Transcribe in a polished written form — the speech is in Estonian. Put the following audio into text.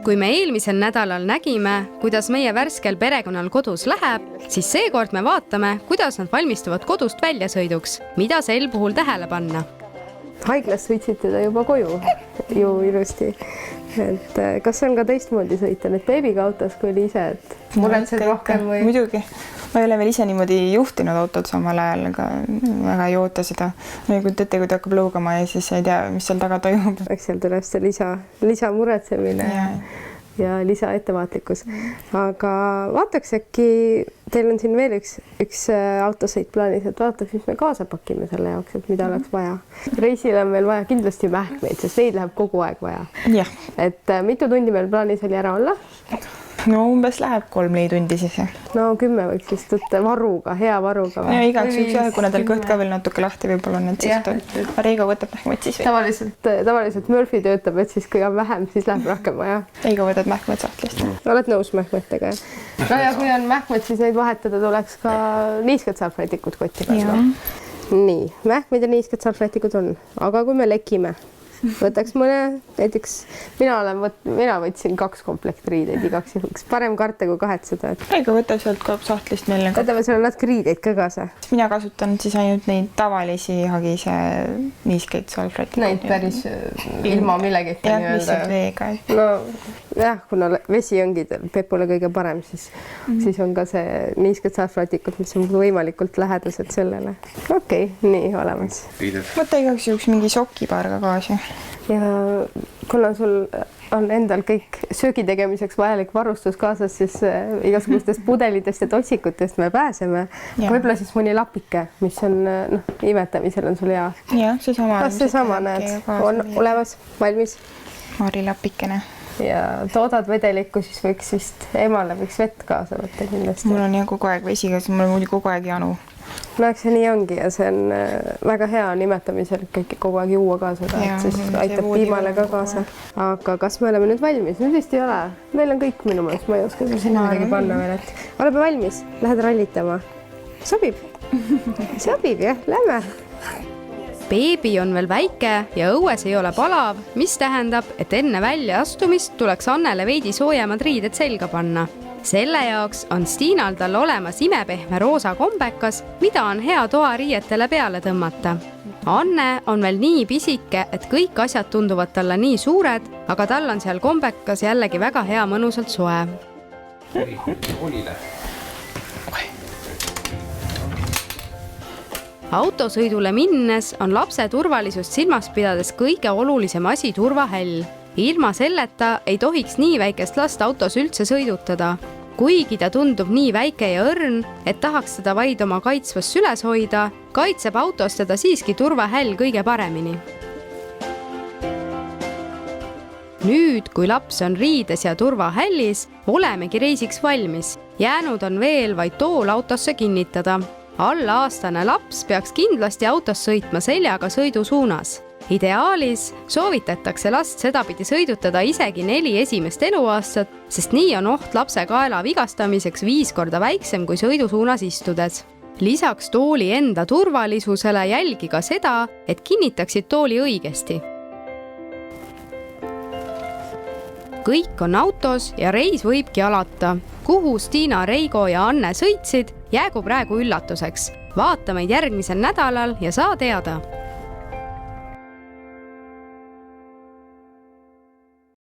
Kui me eelmisel nädalal nägime, kuidas meie värskel perekonnal kodus läheb, siis seekord me vaatame, kuidas nad valmistuvad kodust väljasõiduks, mida sel puhul tähele panna. Haiglas sõitsid teda juba koju ju ilusti. Et kas on ka teistmoodi sõita nüüd beebiga autos, kui oli ise, et muretsed rohkem või? Muidugi. Ma ei ole veel ise niimoodi juhtinud autot samal ajal, aga väga ei oota seda. Kui ta hakkab lõugama ja siis ei tea, mis seal taga toimub. Eks seal tuleb see lisa muretsemine ja lisa ettevaatlikkus. Aga vaataks äkki, teil on siin veel üks autosõit plaanis, et vaataks, mis me kaasa pakime selle jaoks, et mida oleks vaja. Reisile on meil vaja kindlasti mähkmeid, sest neid läheb kogu aeg vaja. Jah. Et mitu tundi meil plaanis oli ära olla? No umbes läheb 3-4 tundi siis. No 10 võiks siis tõtta varuga, hea varuga. Ja igaks üks kuna teil kõht ka veel natuke lahti võib-olla on, et siis Reigo võtab mähkmed siis või? Tavaliselt Murphy töötab, et siis kui on vähem, siis läheb rohkem vaja. Reigo võtab mähkmed sahtlist. Oled nõus mähkmetega? No ja kui on mähkmed, siis neid vahetada tuleks ka niisked salvrätikud kotti. Nii, mähkmed ja niisked salvrätikud on, aga kui me lekime, võtaks mõne, näiteks mina võtsin 2 komplekt riideid igaks juhuks. Parem karta kui kahetseda. Reigo võtab sealt ka sahtlist meile. Võtame selle natuke riideid ka kaasa. Mina kasutan siis ainult neid tavalisi hagise niiskeid salvrätikuid. Neid päris ilma millegita nii-öelda. Jah, lihtsalt veega. No jah, kuna vesi ongi Pepule kõige parem, siis on ka see niisked salvrätikud, mis on võimalikult lähedased sellele. Okei, nii olemas. Võta igaks juhuks mingi sokipaar ka kaasa. Ja kuna sul on endal kõik söögi tegemiseks vajalik varustus kaasas, siis igasugustest pudelitest ja tossikutest me pääseme. Võib-olla siis mõni lapike, mis on imetamisel on sul hea. Jah, seesama. Kas seesama näed? On olemas, valmis? Maari lapikene. Ja toodad vedelikku, siis võiks vist emale võiks vett kaasa võtta kindlasti. Mul on jah kogu aeg vesi, kas mul on kogu aeg janu. No eks see nii ongi ja see on väga hea nimetamisel kõike kogu aeg juua kaasa, et siis aitab piimale ka kaasa. Aga kas me oleme nüüd valmis? Nüüd vist ei ole. Meil on kõik minu mõelest, ma ei oska sinna midagi panna veel, et oleme valmis. Lähed rallitama? Sobib? Sobib jah, lähme. Beebi on veel väike ja õues ei ole palav, mis tähendab, et enne väljaastumist tuleks Annele veidi soojemad riided selga panna. Selle jaoks on Stiinal tal olemas imepehme roosa kombekas, mida on hea toariietele peale tõmmata. Anne on veel nii pisike, et kõik asjad tunduvad talle nii suured, aga tal on seal kombekas jällegi väga hea mõnusalt soe. Autosõidule minnes on lapse turvalisust silmas pidades kõige olulisem asi turvahäll. Ilma selleta ei tohiks nii väikest last autos üldse sõidutada. Kuigi ta tundub nii väike ja õrn, et tahaks teda vaid oma kaitsvas süles hoida, kaitseb autos teda siiski turvahäll kõige paremini. Nüüd, kui laps on riides ja turvahällis, olemegi reisiks valmis. Jäänud on veel vaid tool autosse kinnitada. Alla-aastane laps peaks kindlasti autos sõitma seljaga sõidu suunas. Ideaalis soovitatakse last sedapidi sõidutada isegi 4 esimest eluaastat, sest nii on oht lapse kaela vigastamiseks 5 korda väiksem kui sõidu suunas istudes. Lisaks tooli enda turvalisusele jälgi ka seda, et kinnitaksid tooli õigesti. Kõik on autos ja reis võibki alata. Kuhu Stiina, Reigo ja Anne sõitsid, jäägu praegu üllatuseks. Vaata meid järgmisel nädalal ja saa teada!